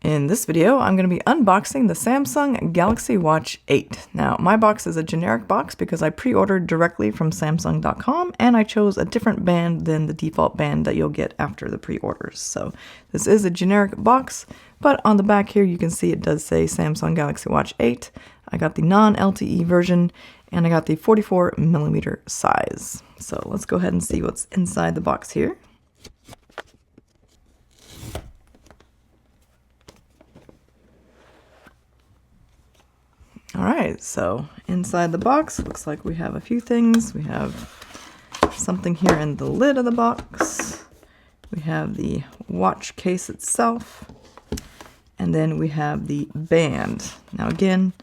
In this video, I'm going to be unboxing the Samsung Galaxy Watch 8. Now, my box is a generic box because I pre-ordered directly from Samsung.com and I chose a different band than the default band that you'll get after the pre-orders. So this is a generic box, but on the back here you can see it does say Samsung Galaxy Watch 8. I got the non-LTE version and I got the 44mm size. So let's go ahead and see what's inside the box here. Alright, so inside the box, looks like we have a few things. We have something here in the lid of the box. We have the watch case itself. And then we have the band. Now again,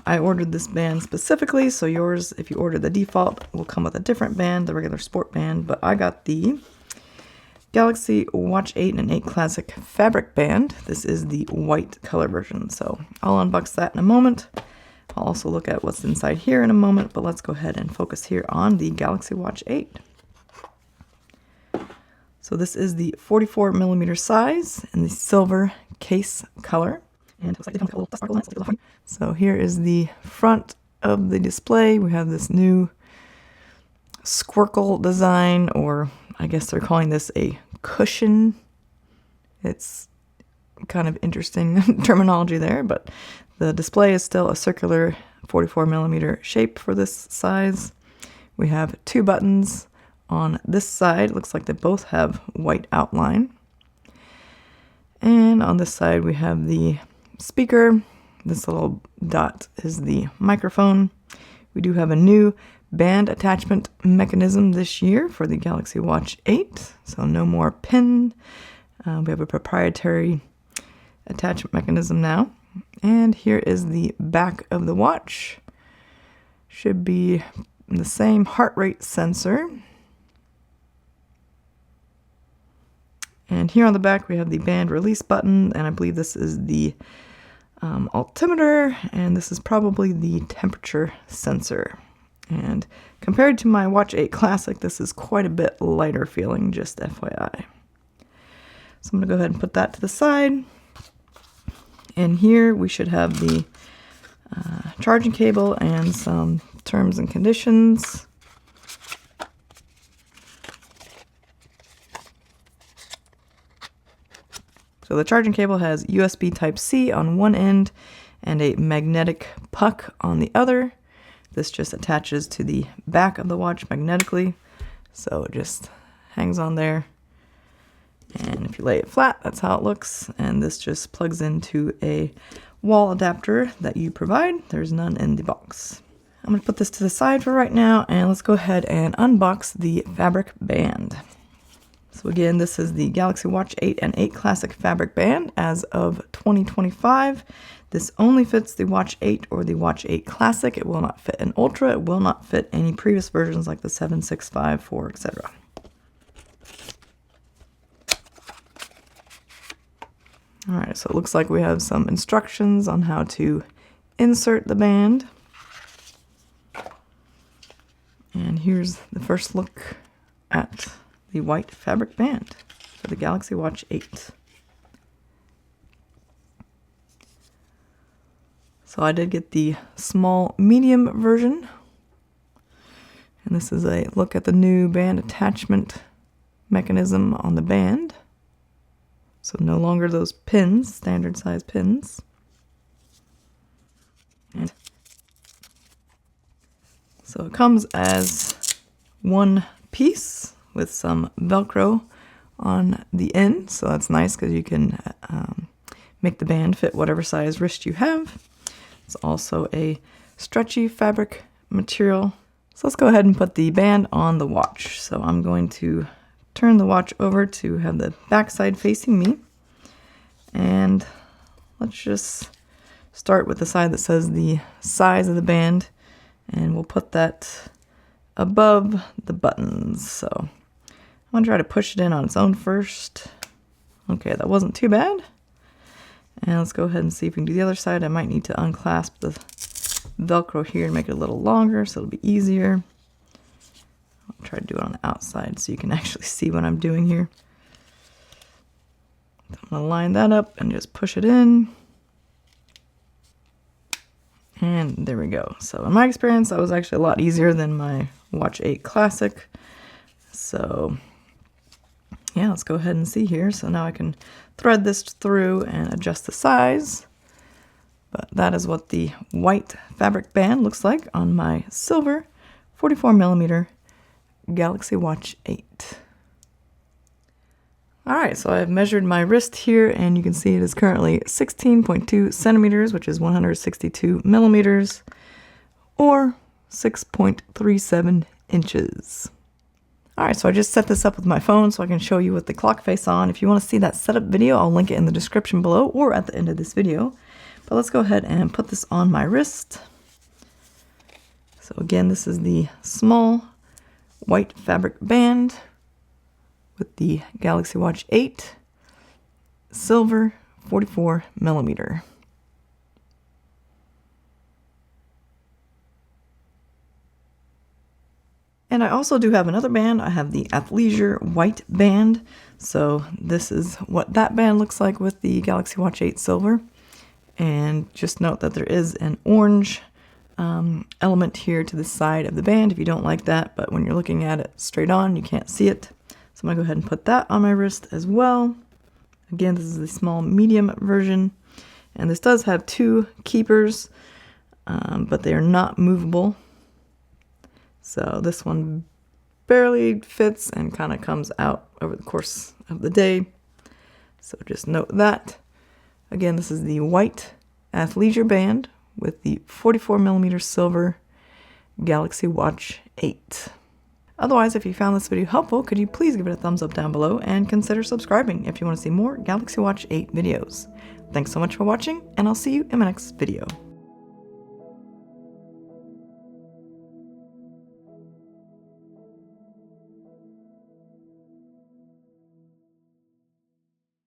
I ordered this band specifically, so yours, if you order the default, will come with a different band, the regular sport band. But I got the Galaxy Watch 8 and 8 Classic fabric band. This is the white color version, so I'll unbox that in a moment. I'll also look at what's inside here in a moment, but let's go ahead and focus here on the Galaxy Watch 8. So this is the 44mm size in the silver case color. And looks like they come with a little sparkle on it. So here is the front of the display. We have this new squircle design, or I guess they're calling this a cushion. It's kind of interesting terminology there, but the display is still a circular 44mm shape for this size. We have two buttons on this side. Looks like they both have white outline. And on this side we have the speaker. This little dot is the microphone. We do have a new band attachment mechanism this year for the Galaxy Watch 8. So no more pin. We have a proprietary attachment mechanism now. And here is the back of the watch. Should be the same heart rate sensor. And here on the back we have the band release button, and I believe this is the altimeter, and this is probably the temperature sensor. And compared to my Watch 8 Classic, this is quite a bit lighter feeling, just FYI. So I'm going to go ahead and put that to the side. And here we should have the charging cable and some terms and conditions. So the charging cable has USB Type-C on one end and a magnetic puck on the other. This just attaches to the back of the watch magnetically, so it just hangs on there. And if you lay it flat, that's how it looks. And this just plugs into a wall adapter that you provide. There's none in the box. I'm going to put this to the side for right now, and let's go ahead and unbox the fabric band. So again, this is the Galaxy Watch 8 and 8 Classic fabric band as of 2025. This only fits the Watch 8 or the Watch 8 Classic. It will not fit an Ultra. It will not fit any previous versions like the 7, 6, 5, 4, etc. Alright, so it looks like we have some instructions on how to insert the band. And here's the first look at the white fabric band for the Galaxy Watch 8. So I did get the small medium version. And this is a look at the new band attachment mechanism on the band. So no longer those pins, standard size pins. And so it comes as one piece with some Velcro on the end. So that's nice because you can make the band fit whatever size wrist you have. It's also a stretchy fabric material. So let's go ahead and put the band on the watch. So I'm going to turn the watch over to have the backside facing me. And let's just start with the side that says the size of the band. And we'll put that above the buttons. So I'm going to try to push it in on its own first. Okay, that wasn't too bad. And let's go ahead and see if we can do the other side. I might need to unclasp the Velcro here and make it a little longer so it'll be easier. I'll try to do it on the outside so you can actually see what I'm doing here. I'm gonna line that up and just push it in. And there we go. So in my experience, that was actually a lot easier than my Watch 8 Classic. So yeah, let's go ahead and see here. So now I can thread this through and adjust the size. But that is what the white fabric band looks like on my silver 44mm Galaxy Watch 8. Alright, so I've measured my wrist here, and you can see it is currently 16.2 centimeters, which is 162 millimeters, or 6.37 inches. Alright, so I just set this up with my phone so I can show you with the clock face on. If you want to see that setup video, I'll link it in the description below or at the end of this video. But let's go ahead and put this on my wrist. So again, this is the small white fabric band with the Galaxy Watch 8 silver 44mm. And I also do have another band. I have the athleisure white band. So this is what that band looks like with the Galaxy Watch 8 silver. And just note that there is an orange element here to the side of the band if you don't like that, but when you're looking at it straight on, you can't see it. So I'm going to go ahead and put that on my wrist as well. Again, this is the small medium version, and this does have two keepers, but they are not movable. So this one barely fits and kind of comes out over the course of the day. So just note that. Again, this is the white athleisure band with the 44mm silver Galaxy Watch 8. Otherwise, if you found this video helpful, could you please give it a thumbs up down below and consider subscribing if you want to see more Galaxy Watch 8 videos. Thanks so much for watching, and I'll see you in my next video.